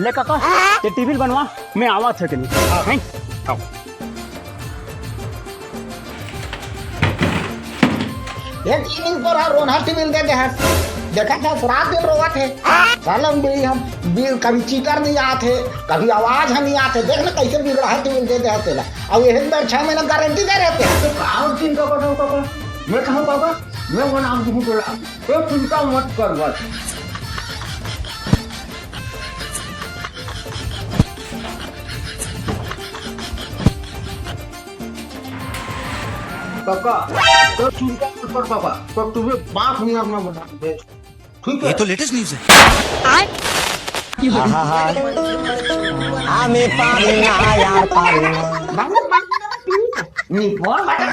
ले काका ते टीवी बनवा मैं आवा थे के नहीं हैं आओ ये टीवी पर रोना टीवी दे दे देखा था रात दिन रोवा थे सालम भी हम बिल कभी चीटर नहीं आते कभी आवाज हम नहीं आते देख ना कैसे बिगड़ा है टीवी दे दे तेला अब ये बार 6 महीने गारंटी दे रहते हैं तो काम चिंता करो पापा मैं कहूं पापा मैं वो नाम दूं बोला तो चिंता मत कर बस पापा तो चिंता मत कर पापा तो तुम्हें 5 मिनट में बता दे ठीक है ये तो लेटेस्ट न्यूज़ है। आमी पानी आया पानी बाबू बाबू नी फोन बाटा